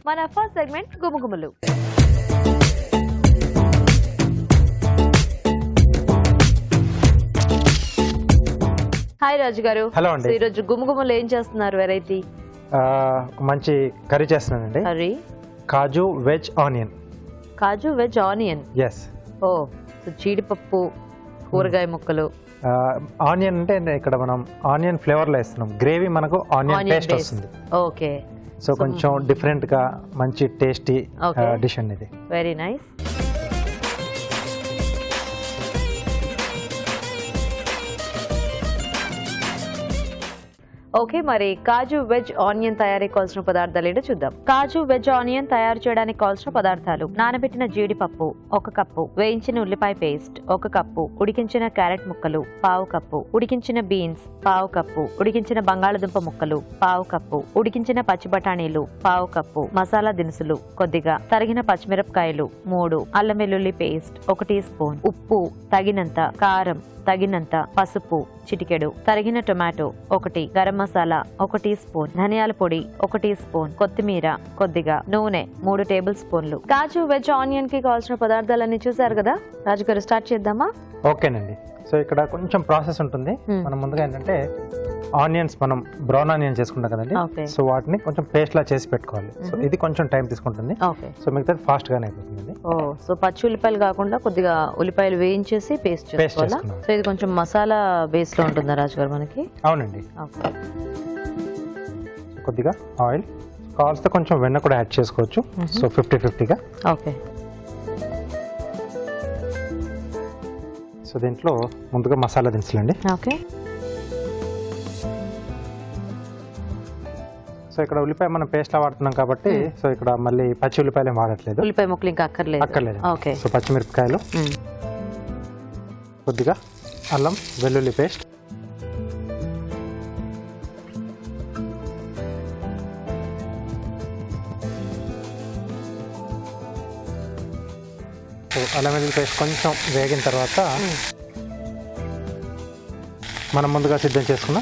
మన first segment గుమగుమలు. Hi రాజు గారు. Hello అండి. ఈ రోజు గుమగుమలు ఏం చేస్తున్నారు? వెరైటీ మంచి కర్రీ చేస్తున్నానండి. కర్రీ కాజు వెజ్ ఆనియన్. కాజు వెజ్ ఆనియన్. ఎస్. ఓ, సో జీడిపప్పు, కూరగాయ ముక్కలు. ఆనియన్ అంటే ఇక్కడ మనం ఆనియన్ ఫ్లేవర్ లో వేస్తున్నాం. గ్రేవీ మనకు ఆనియన్ పేస్ట్ వస్తుంది. ఓకే. సో కొంచెం డిఫరెంట్ గా మంచి టేస్టీ డిష్ అండి ఇది. Very nice. ఓకే, మరి కాజు వెజ్ ఆనియన్ తయారీకి కావాల్సిన పదార్థాలు ఏంటో చూద్దాం. కాజు వెజ్ ఆనియన్ తయారు చేయడానికి కావాల్సిన పదార్థాలు: నానబెట్టిన జీడిపప్పు 1 కప్పు, వేయించిన ఉల్లిపాయ పేస్ట్ 1 కప్పు, ఉడికించిన క్యారెట్ ముక్కలు 1/2 కప్పు, ఉడికించిన బీన్స్ 1/2 కప్పు, ఉడికించిన బంగాళదుంప ముక్కలు 1/2 కప్పు, ఉడికించిన పచ్చి బఠానీలు 1/2 కప్పు, మసాలా దినుసులు కొద్దిగా, తరిగిన పచ్చిమిరపకాయలు 3, అల్లం వెల్లుల్లి పేస్ట్ 1 టీ స్పూన్, ఉప్పు తగినంత, కారం తగినంత, పసుపు చిటికెడు, తరిగిన tomato 1, garam masala 1 teaspoon, ధనియాల పొడి 1 టీ స్పూన్, కొత్తిమీర కొద్దిగా, నూనె 3 టేబుల్ స్పూన్లు. కాజు వెజ్ ఆనియన్ కి కావాల్సిన పదార్థాలన్నీ చూసారు కదా రాజు గారు, స్టార్ట్ చేద్దామా? ఓకేనండి. సో ఇక్కడ కొంచెం ప్రాసెస్ ఉంటుంది. మనం ముందుగా ఏంటంటే ఆనియన్స్ మనం బ్రౌన్ ఆనియన్ చేసుకుంటాం కదండి. సో వాటిని కొంచెం పేస్ట్ లా చేసి పెట్టుకోవాలి. సో ఇది కొంచెం టైం తీసుకుంటుంది. సో మిగతా ఫాస్ట్ గానే అయిపోతుంది. సో పచ్చి ఉల్లిపాయలు కాకుండా కొద్దిగా ఉల్లిపాయలు వేయించేసి పేస్ట్ చేసుకోవాలా? సో ఇది కొంచెం మసాలా బేస్ లో ఉంటుందా రాజు గారు మనకి? అవునండి. కొద్దిగా ఆయిల్ కావాల్స్తే కొంచెం వెన్న కూడా యాడ్ చేసుకోవచ్చు. సో 50-50గా. ఓకే. సో దీంట్లో ముందుగా మసాలా దినుసులండి. ఓకే. సో ఇక్కడ ఉల్లిపాయ మనం పేస్ట్ లా వాడుతున్నాం కాబట్టి సో ఇక్కడ మళ్ళీ పచ్చి ఉల్లిపాయలు వాడట్లేదు. ఉల్లిపాయ ముక్కలు ఇంకా అక్కర్లేదు. ఓకే. సో పచ్చిమిరపకాయలు, కొద్దిగా అల్లం వెల్లుల్లి పేస్ట్, అల్లం వెల్లుల్లి పేస్ట్ కొంచెం వేగిన తర్వాత మనం ముందుగా సిద్ధం చేసుకున్న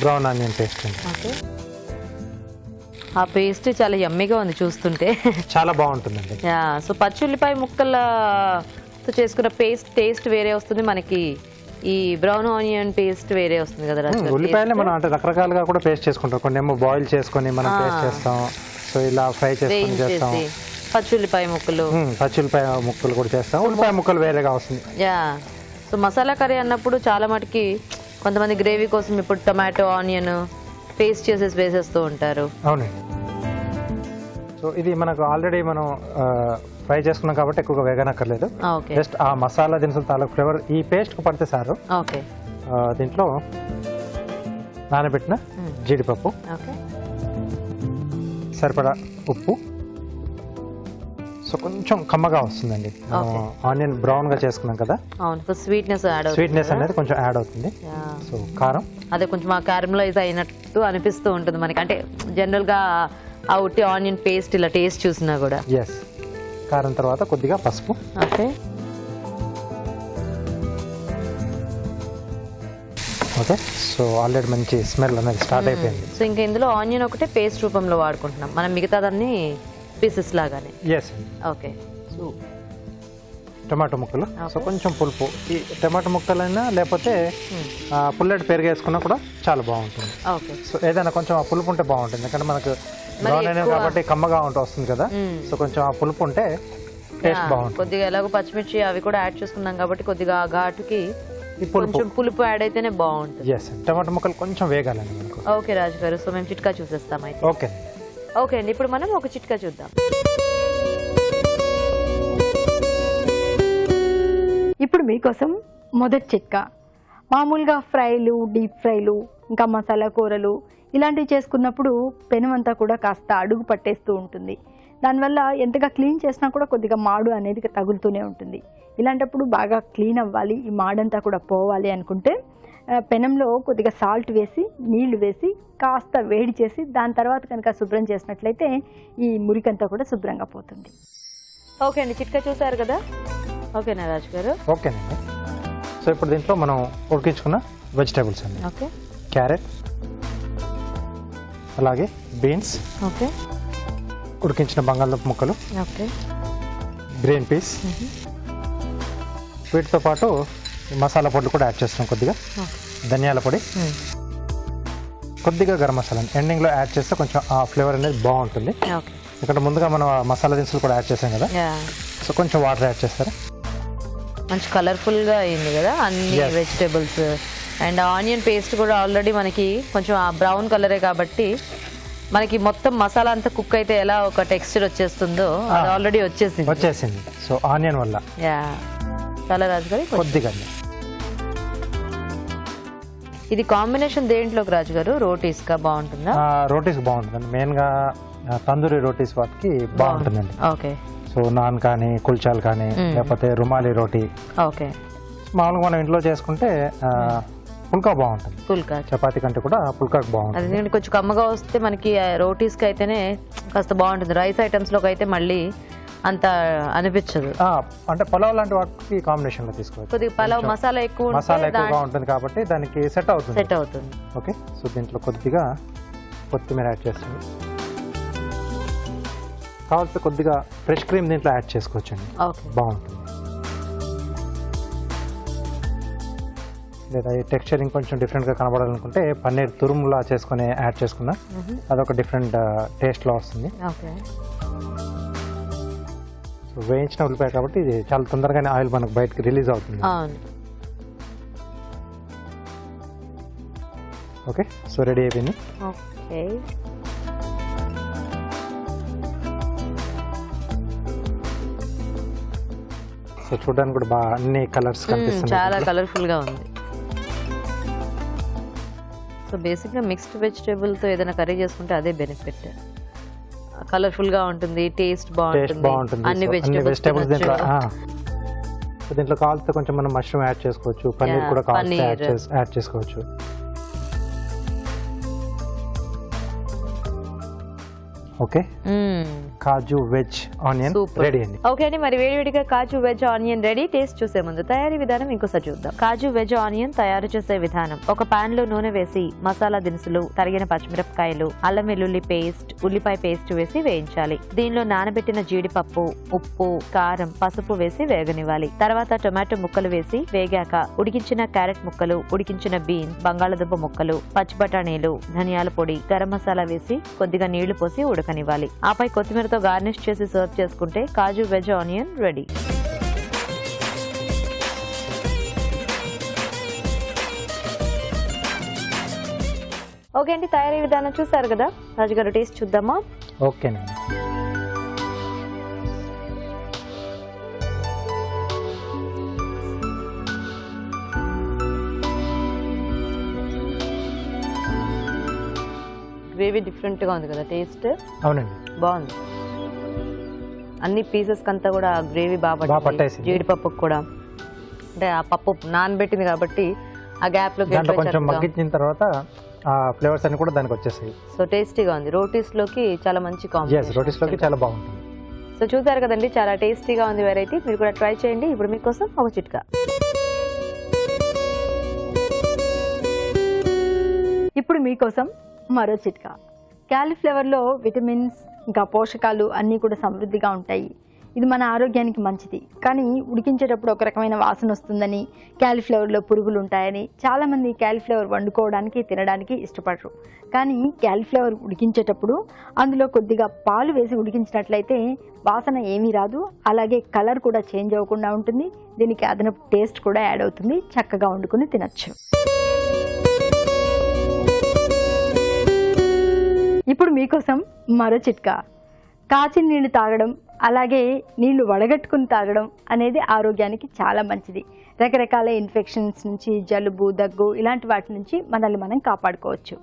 బ్రౌన్ ఆనియన్ పేస్ట్ అండి. ఆ పేస్ట్ చాలా యమ్మీగా ఉంది చూస్తుంటే. చాలా బాగుంటుందండి. సో పచ్చి ఉల్లిపాయ ముక్కలతో చేసుకున్న పేస్ట్ టేస్ట్ వేరే వస్తుంది మనకి, ఈ బ్రౌన్ ఆనియన్ పేస్ట్ వేరే వస్తుంది కదా. ఉల్లిపాయలు మనం అంటే రకరకాలుగా కూడా పేస్ట్ చేసుకుంటాం. కొన్ని ఏమో బాయిల్ చేసుకొని మనం పేస్ట్ చేస్తాం. సో ఇలా ఫ్రై చేసుకొని చేస్తాం. పచ్చి ఉల్లిపాయ ముక్కలు కూడా చేస్తాం. ఉల్లిపాయ ముక్కలు వేరేగా వస్తుంది. సో మసాలా కర్రీ అన్నప్పుడు చాలా మటుకి కొంతమంది గ్రేవీ కోసం ఇప్పుడు టొమాటో ఆనియన్ పేస్ట్ చేసేసి వేసేస్తూ ఉంటారు. అవునండి. సో ఇది మనకు ఆల్రెడీ మనం ఫ్రై చేసుకున్నాం కాబట్టి ఎక్కువగా వేగనక్కర్లేదు. జస్ట్ ఆ మసాలా దినుసుల తాలూకు ఫ్లేవర్ ఈ పేస్ట్ కు పడితే సారు. దీంట్లో నానబెట్టిన జీడిపప్పు, సరిపడా ఉప్పు. సో కొంచెం కమ్మగా వస్తుందండి. ఆనియన్ బ్రౌన్ గా చేసుకున్నాం కదా, స్వీట్నెస్ అనేది కొంచెం యాడ్ అవుతుంది. సో కారం, అదే కొంచెం ఆ క్యారమలైజ్ అయినట్టు అనిపిస్తూ ఉంటుంది మనకి. అంటే జనరల్ గా ఆ ఉట్టి ఆనియన్ పేస్ట్ ఇలా టేస్ట్ చూసినా కూడా. ఎస్. కారం తర్వాత కొద్దిగా పసుపు. ఓకే. సో ఆల్రెడీ మంచి స్మెల్ అనేది స్టార్ట్ అయిపోయింది. సో ఇంకా ఇందులో ఆనియన్ ఒకటే పేస్ట్ రూపంలో వాడుకుంటున్నాం మనం, మిగతాదన్నీ పీసెస్ లాగానే. ఎస్. ఓకే. సో టమాటో ముక్కలు. సో కొంచెం పులుపు, ఈ టమాటో ముక్కలైనా లేకపోతే పుల్లటి పెరుగు వేసుకున్నా కూడా చాలా బాగుంటుంది. ఓకే. సో ఏదైనా కొంచెం ఆ పులుపు ఉంటే బాగుంటుంది. ఎందుకంటే మనకు బ్రౌన్ ఆనియన్ కాబట్టి కమ్మగా వస్తుంది కదా. సో కొంచెం ఆ పులుపు ఉంటే టేస్ట్ బాగుంటుంది. కొద్దిగా ఎలాగో పచ్చిమిర్చి అవి కూడా యాడ్ చేసుకున్నాం కాబట్టి కొద్దిగా ఆ ఘాటుకి కొంచెం పులుపు యాడ్ అయితేనే బాగుంటుంది. ఎస్. టమాటో ముక్కలు కొంచెం వేగాలండి మనకు. ఓకే రాజు గారు, సో మేము చిట్కా చూసేస్తాం అయితే. ఓకే. ఓకే అండి, ఇప్పుడు మనం ఒక చిట్కా చూద్దాం. ఇప్పుడు మీకోసం మొదటి చిట్కా. మామూలుగా ఫ్రైలు, డీప్ ఫ్రైలు, ఇంకా మసాలా కూరలు ఇలాంటివి చేసుకున్నప్పుడు పెనమంతా కూడా కాస్త అడుగు పట్టేస్తూ ఉంటుంది. దానివల్ల ఎంతగా క్లీన్ చేసినా కూడా కొద్దిగా మాడు అనేది తగులుతూనే ఉంటుంది. ఇలాంటప్పుడు బాగా క్లీన్ అవ్వాలి, ఈ మాడంతా కూడా పోవాలి అనుకుంటే పెనంలో కొద్దిగా సాల్ట్ వేసి నీళ్లు వేసి కాస్త వేడి చేసి దాని తర్వాత కనుక శుభ్రం చేసినట్లయితే ఈ మురికంతా కూడా శుభ్రంగా పోతుంది. ఓకే అండి, చిట్కా చూసారు కదా. ఓకేనా రాజు గారు? ఓకేనండి. సో ఇప్పుడు దీంట్లో మనం ఉడికించుకున్న వెజిటేబుల్స్ అండి. ఓకే. క్యారెట్, అలాగే బీన్స్, ఓకే, ఉడికించిన బంగాళదుంప ముక్కలు, ఓకే, గ్రీన్ పీస్, వీటితో పాటు మసాలా పొడులు కూడా యాడ్ చేస్తున్నాం. కొద్దిగా ధనియాల పొడి, కొద్దిగా గరం మసాలా ఎండింగ్లో యాడ్ చేస్తే కొంచెం ఆ ఫ్లేవర్ అనేది బాగుంటుంది. ఇక్కడ ముందుగా మనం మసాలా దినుసులు కూడా యాడ్ చేసాం కదా, సో కొంచెం వాటర్ యాడ్ చేస్తారా? మంచి కలర్ఫుల్గా అయింది కదా అన్ని వెజిటేబుల్స్. అండ్ ఆనియన్ పేస్ట్ కూడా ఆల్రెడీ మనకి కొంచెం ఆ బ్రౌన్ కలరే కాబట్టి మనకి మొత్తం మసాలా అంతా కుక్ అయితే ఎలా ఒక టెక్స్చర్ వచ్చేస్తుందో అది ఆల్రెడీ వచ్చేసింది. సో ఆనియన్ వల్ల చాలా రాజు గారు కొద్దిగా ఇది కాంబినేషన్ దేంట్లోకి రాజు గారు? రోటీస్గా బాగుంటుందా? రోటీస్ బాగుంటుందండి, మెయిన్గా తందూరి రోటీస్ వాటికి బాగుంటుందండి. ఓకే. సో నాన్ కానీ, కుల్చాలు కానీ, లేకపోతే రుమాలి రోటీ. ఓకే. మామూలుగా మనం ఇంట్లో చేసుకుంటే పుల్కా బాగుంటుంది. పుల్కా చపాతీ కంటే కూడా పుల్కా బాగుంటుంది. అది కొంచెం కమ్మగా వస్తే మనకి రోటీస్కి అయితేనే కాస్త బాగుంటుంది. రైస్ ఐటమ్స్లోకి అయితే మళ్ళీ అంత అనిపించదు. అంటే పలావ్ లాంటి వాటికి కాంబినేషన్ లో తీసుకోవచ్చు. కొద్దిగా పలావ్ మసాలా ఎక్కువగా ఉంటుంది కాబట్టి దానికి సెట్ అవుతుంది. ఓకే. సో దీంట్లో కొద్దిగా కొత్తిమీర యాడ్ చేస్తుంది. కావాల్సి కొద్దిగా ఫ్రెష్ క్రీమ్ దీంట్లో యాడ్ చేసుకోవచ్చండి, బాగుంటుంది. లేదా ఈ టెక్స్చర్ ఇంకొంచెం డిఫరెంట్గా కనబడాలనుకుంటే పన్నీర్ తురుములా చేసుకుని యాడ్ చేసుకున్నా అదొక డిఫరెంట్ టేస్ట్లో వస్తుంది. సో వేయించిన ఉల్లిపాయ కాబట్టి ఇది చాలా తొందరగానే ఆయిల్ మనకు బయటకి రిలీజ్ అవుతుంది. ఓకే. సో రెడీ అయిపోయింది. ఓకే. సో చూడడానికి కూడా బాగా అన్ని కలర్స్ కనిపిస్తున్నాయి, చాలా కలర్ఫుల్ గా ఉంది. సో బేసిక్ గా మిక్స్డ్ వెజిటేబుల్ తో ఏదైనా కర్రీ చేసుకుంటే అదే బెనిఫిట్. కలర్ఫుల్ గా ఉంటుంది, టేస్ట్ బాగుంటుంది. అన్ని వెజిటేబుల్స్ దీంట్లో కావాల్సి కొంచెం మనం మష్రూమ్ యాడ్ చేసుకోవచ్చు, పన్నీర్ కూడా కావాల్సి యాడ్ చేసుకోవచ్చు. ఓకే. కాజు వెజ్ ఆనియన్ రెడీ అండి. ఓకే అండి, మరి వేడివేడిగా కాజు వెజ్ ఆనియన్ రెడీ. టేస్ట్ చూసే ముందు తయారీ విధానం ఇంకోసారి చూద్దాం. కాజు వెజ్ ఆనియన్ తయారు చేసే విధానం: ఒక పాన్ లో నూనె వేసి మసాలా దినుసులు, తరిగిన పచ్చిమిరపకాయలు, అల్లం వెల్లుల్లి పేస్ట్, ఉల్లిపాయ పేస్ట్ వేసి వేయించాలి. దీనిలో నానబెట్టిన జీడిపప్పు, ఉప్పు, కారం, పసుపు వేసి వేగనివ్వాలి. తర్వాత టొమాటో ముక్కలు వేసి వేగాక ఉడికించిన క్యారెట్ ముక్కలు, ఉడికించిన బీన్స్, బంగాళదుంప ముక్కలు, పచ్చి బఠానీలు, ధనియాల పొడి, గరం మసాలా వేసి కొద్దిగా నీళ్లు పోసి ఉడకనివ్వాలి. ఆపై కొత్తిమీరతో గార్నిష్ చేసి సర్వ్ చేసుకుంటే కాజు వెజ్ ఆనియన్ రెడీ. ఓకే అండి, తయారీ విధానం చూసారు కదా. రాజు గారు టేస్ట్ చూద్దామా? ఓకేనండి. గ్రేవీ డిఫరెంట్ గా ఉంది కదా టేస్ట్. అవునండి, బాగుంది. అన్ని పీసెస్ కంతా కూడా గ్రేవీ బాగా పట్టేసి, జీడిపప్పుకు కూడా అంటే ఆ పప్పు నానబెట్టింది కాబట్టి ఆ గ్యాప్ లో కొంచెం మగ్గించిన తర్వాత ఆ ఫ్లేవర్స్ అన్ని కూడా దానికి వచ్చేసాయి. సో టేస్టీగా ఉంది. రోటీస్ లోకి చాలా మంచి కాంబినేషన్. రోటీస్ లోకి చాలా బాగుంటుంది. సో చూసారు కదండి, చాలా టేస్టీగా ఉంది వెరైటీ. మీరు కూడా ట్రై చేయండి. ఇప్పుడు మీకోసం ఒక చిట్కా. ఇప్పుడు మీకోసం మరో చిట్కా. క్యాలీఫ్లవర్లో విటమిన్స్ ఇంకా పోషకాలు అన్నీ కూడా సమృద్ధిగా ఉంటాయి. ఇది మన ఆరోగ్యానికి మంచిది. కానీ ఉడికించేటప్పుడు ఒక రకమైన వాసన వస్తుందని, క్యాలీఫ్లవర్లో పురుగులు ఉంటాయని చాలామంది క్యాలీఫ్లవర్ వండుకోవడానికి తినడానికి ఇష్టపడరు. కానీ క్యాలీఫ్లవర్ ఉడికించేటప్పుడు అందులో కొద్దిగా పాలు వేసి ఉడికించినట్లయితే వాసన ఏమీ రాదు, అలాగే కలర్ కూడా చేంజ్ అవ్వకుండా ఉంటుంది. దీనికి అదనపు టేస్ట్ కూడా యాడ్ అవుతుంది. చక్కగా వండుకుని తినచ్చు. ఇప్పుడు మీకోసం మరో చిట్కా. కాచిన నీళ్లు తాగడం, అలాగే నీళ్లు వడగట్టుకుని తాగడం అనేది ఆరోగ్యానికి చాలా మంచిది. రకరకాల ఇన్ఫెక్షన్స్ నుంచి, జలుబు, దగ్గు ఇలాంటి వాటి నుంచి మనల్ని మనం కాపాడుకోవచ్చు.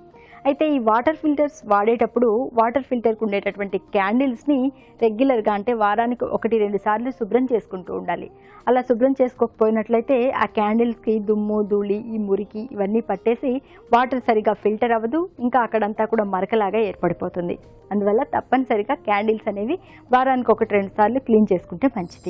అయితే ఈ వాటర్ ఫిల్టర్స్ వాడేటప్పుడు వాటర్ ఫిల్టర్కి ఉండేటటువంటి క్యాండిల్స్ని రెగ్యులర్గా అంటే వారానికి 1-2 సార్లు శుభ్రం చేసుకుంటూ ఉండాలి. అలా శుభ్రం చేసుకోకపోయినట్లయితే ఆ క్యాండిల్స్కి దుమ్ము ధూళి ఈ మురికి ఇవన్నీ పట్టేసి వాటర్ సరిగా ఫిల్టర్ అవ్వదు, ఇంకా అక్కడంతా కూడా మరకలాగా ఏర్పడిపోతుంది. అందువల్ల తప్పనిసరిగా క్యాండిల్స్ అనేవి వారానికి 1-2 సార్లు క్లీన్ చేసుకుంటే మంచిది.